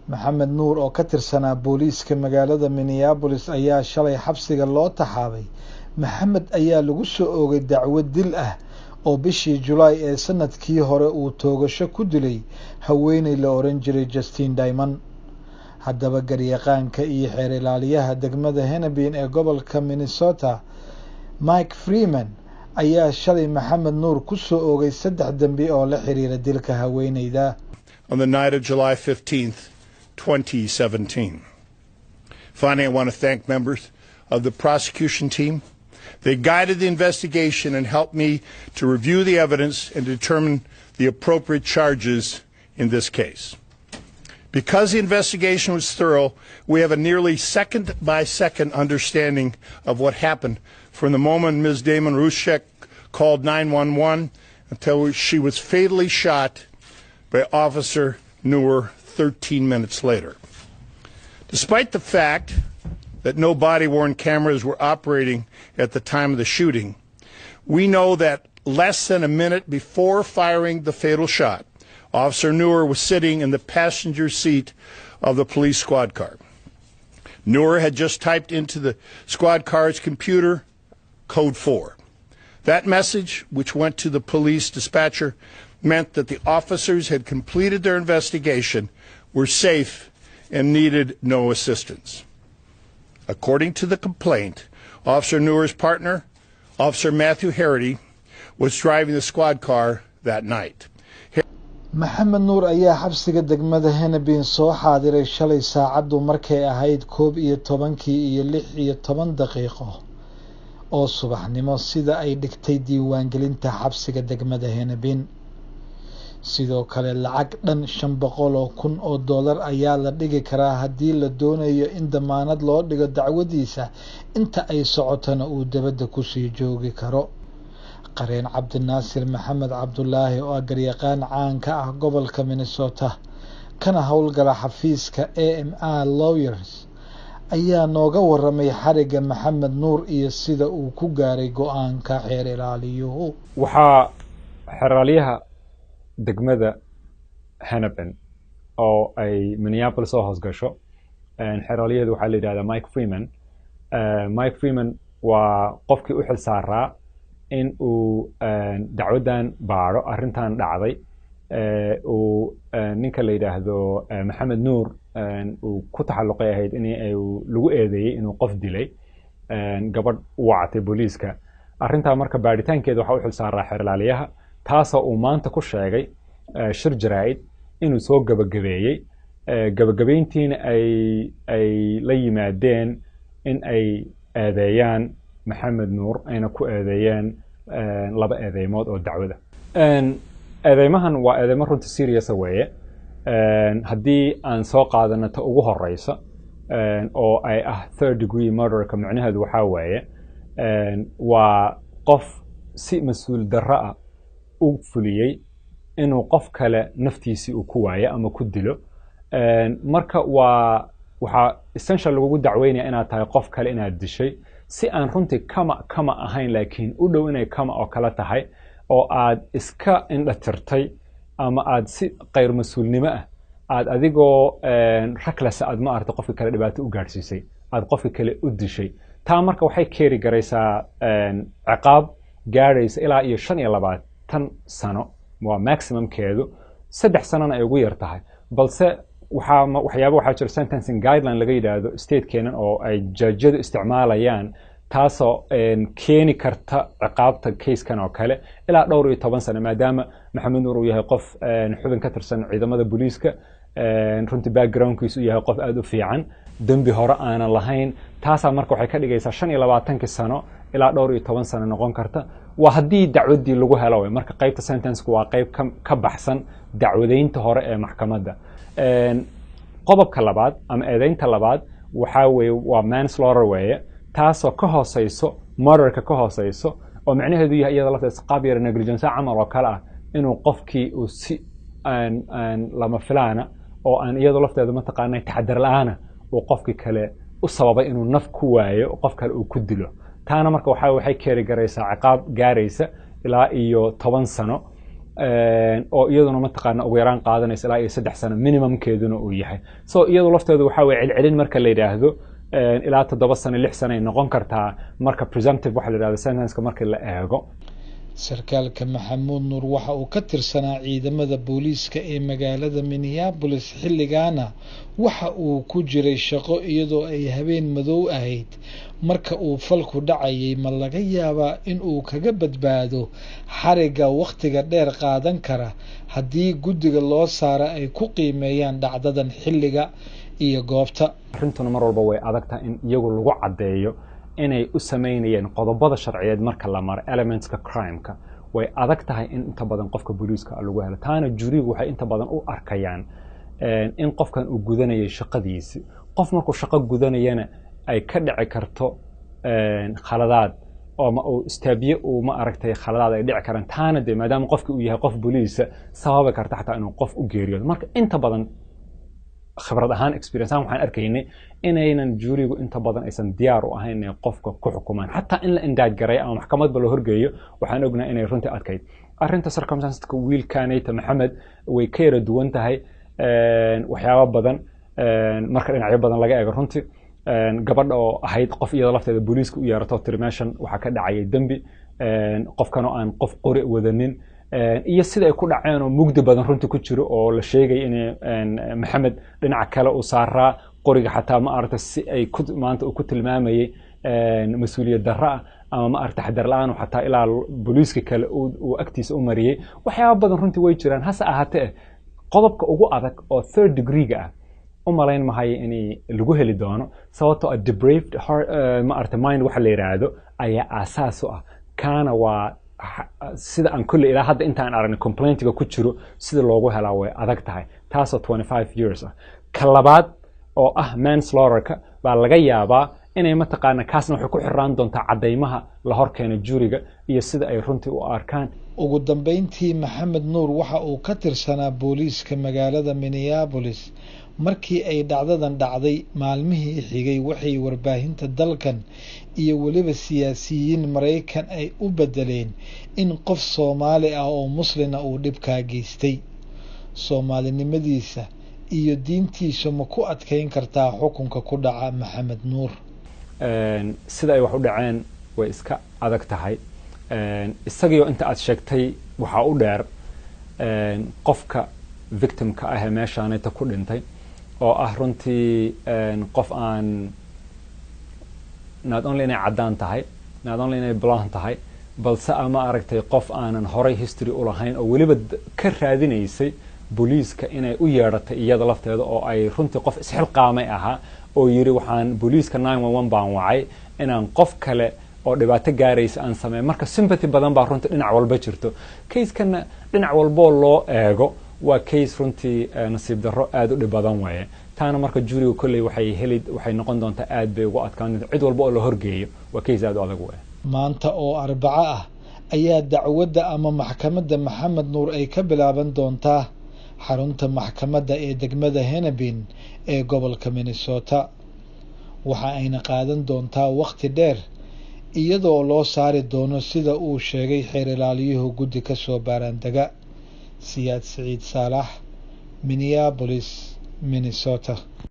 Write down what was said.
Maxamed Nuur oo ka tirsanaa booliiska magaalada Minneapolis ayaa shalay xabsiga loo taxaabay. Maxamed ayaa lagu soo oogay dacwad dil ah oo bishii July ee sanadkii hore uu toogasho ku dilay haweeney la oran jiray Justine Diamond. Haddaba garyaqaanka iyo xeer ilaaliyaha degmada Hennepin ee gobolka Minnesota, Mike Freeman, ayaa shalay Maxamed Nuur ku soo oogay 3 dambi oo la xiriira dilka haweeneyda. On the night of July 15th, 2017. Finally, I want to thank members of the prosecution team. They guided the investigation and helped me to review the evidence and determine the appropriate charges in this case. Because the investigation was thorough, we have a nearly second-by-second understanding of what happened from the moment Ms. Damon Rushek called 911 until she was fatally shot by Officer Neuer 13 minutes later. Despite the fact that no body-worn cameras were operating at the time of the shooting, we know that less than a minute before firing the fatal shot, Officer Neuer was sitting in the passenger seat of the police squad car. Neuer had just typed into the squad car's computer code 4. That message, which went to the police dispatcher, meant that the officers had completed their investigation, were safe, and needed no assistance. According to the complaint, Officer Neuer's partner, Officer Matthew Harity, was driving the squad car that night. Maxamed Nuur ayaa xabsiga degmada Hennepin soo xaadiray shalay saacadu markay ahayd 11:16 daqiiqo oo subaxnimo sida ay dhigtay diiwaangelinta xabsiga degmada Hennepin. sidoo kale lacag dhan $500,000 ayaa la dhigi karaa haddii la doonayo in damaanad loo dhigo dacwadiisa inta ay socotana uu dabadda ku sii joogi karo. qareen Cabdinaasir Maxamed Cabdulaahi oo garyaqaan caan ka ah gobolka Minnesota kana howlgala xafiiska AMR Lawyers ayaa nooga waramay xariga Maxamed Nuur iyo sida uu ku gaaray go'aanka xeer ilaaliyuhu. waxaa xeer ilaaliyaha degmada Hennepin oo ay Minneapolis soo hoos gasho xeer ilaaliyadu waxaa la yiraahdaa Mike Freeman. Mike Freeman waa qofkii u xil saaraa in uu dacwadan baaro arrintan dhacday uu ninka la yiraahdo Maxamed Nuur uu ku taxalluqay ahayd in lagu eedeeyay inuu qof dilay gabadh wacatay booliiska. arrinta marka baaritaankeeda waxa u xil saaraa xeer ilaaliyaha taasoo uu maanta ku sheegay shir jaraa'id inuu soo gabagabeeyay gabagabeyntiina ay la yimaadeen in ay eedeeyaan Maxamed Nuur ayna ku eedeeyeen 2 eedeymood oo dacwada. eedeymahan waa eedeymo runtii serious weeye. haddii aan soo qaadano ta ugu horeysa oo ay ah 3rd degree murder ka macnaheedu waxa weeye waa qof si mas'uul darro ah u fuliyay inuu qof kale naftiisi uu ku waayo ama ku dilo. marka waxa essential lagu dacweynaya inaad tahay qof kale inaad dishay si aan runtii kama ahayn laakiin u dhow inay kama oo kala tahay oo aad iska indhatirtay ama aad si qayr mas'uulnimo ah aad adigoo reckless aad ma aragtay qofka kale dhibaato u gaarsiisay aad qofka kale u dishay. taa marka waxay keeri garaysaa ciqaab gaaraysa ilaa iyo 25 sano waa maximum keedu 3 sanana ay ugu yar tahay. balse waxaa jira sentencing guideline laga yiraahdo state keenan oo ay judgeadu isticmaalayaan taasoo keeni karta ciqaabta case-kan oo kale ilaa 12 sano maadaama Maxamed Nuur uu yahay qof xubin ka tirsan ciidamada booliiska runtii backgroundkiisu yahay qof aad u fiican dambi hore aanan lahayn. taasaa marka waxay ka dhigaysaa 25 sano ilaa 12 sano noqon karta. waa haddii dacwadii lagu helo way marka qaybta sentence-ku waa qayb ka baxsan dacwadeynta hore ee maxkamadda. qodobka labaad ama eedeynta labaad waxa weeye waa manslaughter weeye taasoo ka hooseyso murderka ka hooseyso oo macnaheedu yahay iyada lafteeda qaab yar negligence camal oo kale ah inuu qofkii uu si aan lama filaana oo aan iyada lafteeda ma taqaanay taxadar la'aana oo qofkii kale u sababay inuu naf ku waayo qof kale uu ku dilo. taana marka waxay keeri garaysaa ciqaab gaaraysa ilaa iyo 10 sano oo iyaduna mataqaana ugu yaraan qaadanaysa ilaa iyo 3 sano minimumkeeduna uu yahay so iyadu lafteedu waxa way celcelin marka la yiraahdo ilaa 7 sano 6 sano ay noqon kartaa marka presumptive waxa la yiraahdo sentence marka la eego sarkaalka Maxamuud Nuur waxa uu ka tirsanaa ciidamada booliiska ee magaalada Minneapolis xilligaana waxa uu ku jiray shaqo iyadoo ay habeen madow ahayd marka uu falku dhacayay ma laga yaabaa in uu kaga badbaado xariga waqtiga dheer qaadan kara haddii guddiga loo saaro ay ku qiimeeyaan dhacdadan xilliga iyo goobta arintuna mar walba way adagtaa in iyagu lagu cadeeyo inay u sameynayeen qodobada sharciyeed marka la maro elementska crime-ka way adag tahay in inta badan qofka booliiska lagu helo taana jurigu waxay inta badan u arkayaan in qofkan uu gudanayo shaqadiisa qof markuu shaqo gudanayana ay ka dhici karto khaladaad oo ma uu istaabiye uu ma aragtay khaladaad ay dhici karaan taana de maadaama qofka uu yahay qof booliisa sabab karta xataa inuu qof u geeriyo marka inta badan khibrad ahaan experience waxaan arkaynay inaynan jurigu inta badan aysan diyaar u ahayn inay qofka ku xukumaan xataa in la indaaj garay ama maxkamadba la horgeeyo waxaan ognahay inay runtii adkayd arrinta circumstanceska wiilkaanayta Maxamed way ka yara duwan tahay waxyaabo badan marka dhinacyo badan laga eego runtii gabadha oo ahayd qof iyada lafteeda booliiska u yeerato termination waxa ka dhacay dambi qofkan oo aan qof qori wadanin iyo sida ay ku dhaceen oo mugdi badan runtii ku jiro oo la sheegay in Maxamed dhinaca kale uu saaraa qoriga xataa ma aragtay si ay maanta uu ku tilmaamayay mas'uuliyad darro ama ma aragtay xadar la'aan oo xataa ilaa booliiska kale uu agtiisa u mariyay waxyaabo badan runtii way jiraan hase ahaatee qodobka ugu adag oo third degree-ga ah umalayn mahay in lagu heli doono sababtoo ah depraved ma aragtay mind waxa la yiraahdo ayaa asaas u ah kana waa sida aan kulli ilaa hadda intaan aragnay complaintiga ku jiro sida loogu helaa way adag tahay taasoo 25 years ah ka labaad oo ah manslaughter-ka baa laga yaabaa inay mataqaana kaasna waxay ku xiraan doontaa cadeymaha la horkeena juriga iyo sida ay runtii u arkaan ugu dambeyntii Maxamed Nuur waxa uu ka tirsanaa booliiska magaalada Minneapolis markii ay dhacdadan dhacday maalmihii xigay waxay warbaahinta dalkan iyo waliba siyaasiyiin Mareykan ay u bedeleen in qof Soomaali ah oo muslina uu dhibka geystay Soomaalinimadiisa iyo diintiisa ma ku adkeyn kartaa xukunka ku dhaca Maxamed Nuur sida ay wax u dhaceen way iska adag tahay isagiyo inta aad sheegtay waxa u dheer qofka victimka ah meeshaanayta ku dhintay oo ah runtii qof aan not only inay cadaan tahay not only inay blonde tahay balse ama aragtay qof aanan horay history u lahayn oo waliba ka raadinaysay booliiska inay u yeeratay iyada lafteeda oo ay runtii qof isxilqaamay ahaa oo yiri waxaan booliiska 911 baan wacay inaan qof kale oo dhibaato gaaraysa aan sameeyo marka sympathy badan baa runtii dhinac walba jirto case-kana dhinac walba loo eego waa case runtii nasiib darro aad u dhib badan weeye taana marka juriga kolley waxay noqon doontaa aad bay ugu adkaan cid walba oo la horgeeyo waa case aad u adag weeye maanta oo Arbaco ah ayaa dacwadda ama maxkamadda Maxamed Nuur ay ka bilaaban doontaa xarunta maxkamadda ee degmada Hennepin ee gobolka Minnesota waxa ayna qaadan doontaa waqti dheer iyadoo loo saari doono sida uu sheegay xeer ilaaliyuhu guddi ka soo baaraandega Siyaad Saciid Saalax Minneapolis Minnesota